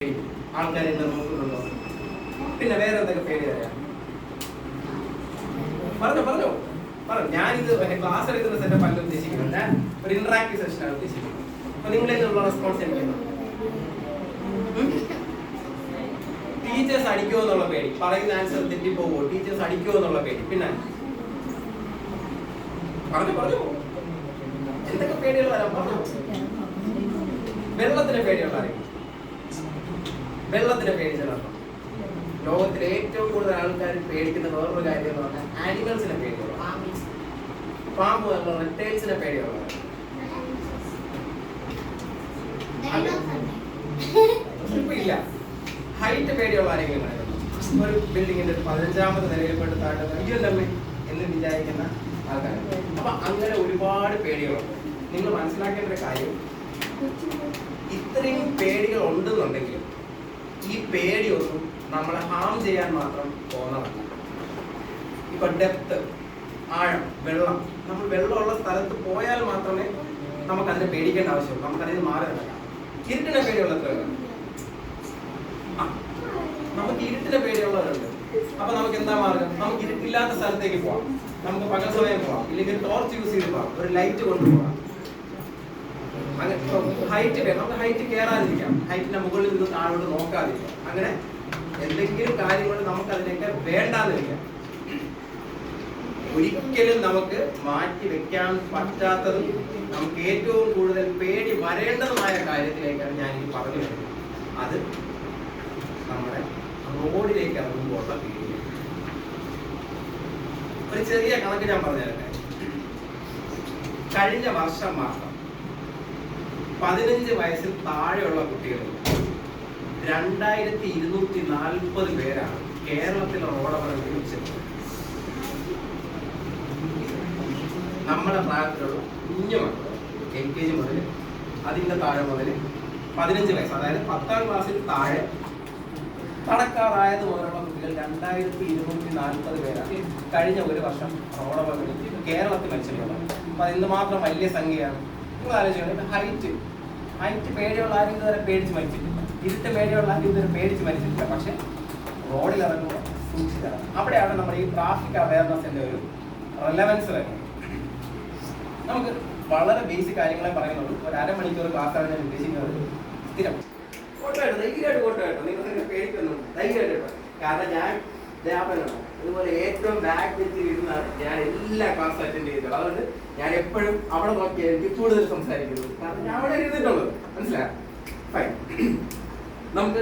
ആൾക്കാരെ നോക്കുന്നുണ്ടോ? പിന്നെ വേറെ എന്തൊക്കെ പേര് തരാം? പറഞ്ഞോ. ഞാനിത് ക്ലാസ് എടുക്കുന്ന സെറ്റപ്പ് അല്ല ഉദ്ദേശിക്കുന്നത്. ഞാൻ ഒരു ഇന്ററാക്റ്റീവ് സെഷനാണ് ഉദ്ദേശിക്കുന്നത്. അപ്പൊ നിങ്ങളിൽ നിന്നുള്ള റെസ്പോൺസ് എനിക്ക് ടീച്ചേഴ്സ് അടിക്കുമോ എന്നുള്ള പേടി, പറയുന്ന ആൻസർ തെറ്റിപ്പോവോ, ടീച്ചേഴ്സ് അടിക്കുമോ എന്നുള്ള പേടി, പിന്നെ പറഞ്ഞു എന്തൊക്കെ പേടികൾ വരാം? പറഞ്ഞു. വെള്ളത്തിന് പേടിയുള്ള ആരെങ്കിലും? വെള്ളത്തിന് പേടി ചിലപ്പോൾ ലോകത്തിലെ ഏറ്റവും കൂടുതൽ ആൾക്കാർ പേടിക്കുന്ന വേറൊരു കാര്യം എന്ന് പറഞ്ഞാൽ ആനിമൽസിനെ പേടിയുള്ള, പാമ്പ് പറഞ്ഞ റെപ്റ്റൈൽസിനെ പേടിയുള്ള. ഇല്ല, ഹൈറ്റ് പേടിയുള്ള ആരെങ്കിലും ഒരു ബിൽഡിങ്ങിന്റെ 15ാമത്തെ നിലയിൽ പോയിട്ട് താഴെ അയ്യല്ലമ്മേ എന്ന് വിചാരിക്കുന്ന ആൾക്കാർ. അപ്പൊ അങ്ങനെ ഒരുപാട് പേടികളുണ്ട്. നിങ്ങൾ മനസ്സിലാക്കേണ്ട ഒരു കാര്യം, ഇത്രയും പേടികൾ ഉണ്ടെന്നുണ്ടെങ്കിലും ഈ പേടിയൊന്നും നമ്മളെ ഹാം ചെയ്യാൻ മാത്രം പോകുന്നതല്ല. ഇപ്പൊ ഡെപ്ത്, ആഴം, വെള്ളം, നമ്മൾ വെള്ളമുള്ള സ്ഥലത്ത് പോയാൽ മാത്രമേ നമുക്ക് അതിനെ പേടിക്കേണ്ട ആവശ്യമുള്ളൂ. നമുക്കതിന് മാറി നടക്കാം. ഇരുട്ടിനെ പേടിയുള്ള എത്ര പേരുണ്ട്? നമുക്ക് ഇരുട്ടിനെ പേടിയുള്ളവരുണ്ട്. അപ്പൊ നമുക്ക് എന്താ മാർഗം? നമുക്ക് ഇരുട്ടില്ലാത്ത സ്ഥലത്തേക്ക് പോവാം, നമുക്ക് പകൽ സമയം പോവാം, ഇല്ലെങ്കിൽ ടോർച്ച് യൂസ് ചെയ്ത് പോവാം, ഒരു ലൈറ്റ് കൊണ്ടുപോകാം. ഹൈറ്റ് വേണം, നമുക്ക് ഹൈറ്റ് കയറാതിരിക്കാം, ഹൈറ്റിന്റെ മുകളിൽ നിന്ന് താഴോട്ട് നോക്കാതിരിക്കാം. അങ്ങനെ എന്തെങ്കിലും കാര്യങ്ങൾ നമുക്ക് അതിനൊക്കെ വേണ്ടാതിരിക്കാം. ഒരിക്കലും നമുക്ക് മാറ്റി വെക്കാൻ പറ്റാത്തതും നമുക്ക് ഏറ്റവും കൂടുതൽ പേടി വരേണ്ടതുമായ കാര്യത്തിലേക്കാണ് ഞാൻ ഈ പറഞ്ഞു വരുന്നത്. അത് നമ്മുടെ റോഡിലേക്ക് ഇറങ്ങുമ്പോഴുള്ള പേടി. ഒരു ചെറിയ കണക്ക് ഞാൻ പറഞ്ഞു തരട്ടെ. കഴിഞ്ഞ വർഷം മാത്രം 15 വയസ്സിൽ താഴെയുള്ള കുട്ടികൾ 2240 പേരാണ് കേരളത്തിലെ റോഡപകടങ്ങളിൽ മരിച്ചത്. നമ്മുടെ പ്രായത്തിലുള്ള കുഞ്ഞു മക്കൾ LKG മുതൽ അതിൻ്റെ താഴെ മുതൽ 15 വയസ്സ്, അതായത് 10ാം ക്ലാസ്സിൽ താഴെ കടക്കാറായത് മുതലുള്ള കുട്ടികൾ 2240 പേരാണ് കഴിഞ്ഞ ഒരു വർഷം റോഡപകടങ്ങളിൽ കേരളത്തിൽ മരിച്ചിട്ടുള്ളത്. അപ്പൊ അതിന് മാത്രം വലിയ സംഖ്യയാണ്. നിങ്ങൾ ആലോചിക്കണം. ഹൈറ്റ് പേടിയുള്ള ആരും ഇതുവരെ പേടിച്ച് മരിച്ചിട്ടില്ല, ഇരുട്ട് പേടിയുള്ള ആരും ഇതുവരെ പേടിച്ച് മരിച്ചിട്ടില്ല. പക്ഷെ റോഡിൽ ഇറങ്ങുമ്പോൾ സൂക്ഷിച്ചിറങ്ങും. അവിടെയാണ് നമ്മുടെ ഈ ട്രാഫിക് അവയർനെസിന്റെ ഒരു റെലവൻസ് വരുന്നത്. നമുക്ക് വളരെ ബേസിക് കാര്യങ്ങളെ പറയുന്നുള്ളൂ. ഒരു അരമണിക്കൂർ ക്ലാസ്സാണ് ഞാൻ ഉദ്ദേശിക്കുന്നത്. സ്ഥിരം ഫോട്ടോ എടുത്തു, ധൈര്യമായിട്ട് ഫോട്ടോ എടുത്തു. നിങ്ങൾക്ക് പേടിക്കൊന്നും ധൈര്യമായിട്ട്. കാരണം ഞാൻ ധ്യാപകനാണ്. അതുപോലെ ഏറ്റവും ബാക്ക് ബെഞ്ചിൽ ഇരുന്നാണ് ഞാൻ എല്ലാ ക്ലാസ്സും അറ്റൻഡ് ചെയ്തത്. അതുകൊണ്ട് ഞാൻ എപ്പോഴും അവിടെ നോക്കിയാൽ എനിക്ക് കൂടുതൽ സംസാരിക്കുന്നത്. കാരണം ഞാൻ അവിടെ ഇരുന്നിട്ടുള്ളത്. മനസ്സിലായോ? ഫൈൻ. നമുക്ക്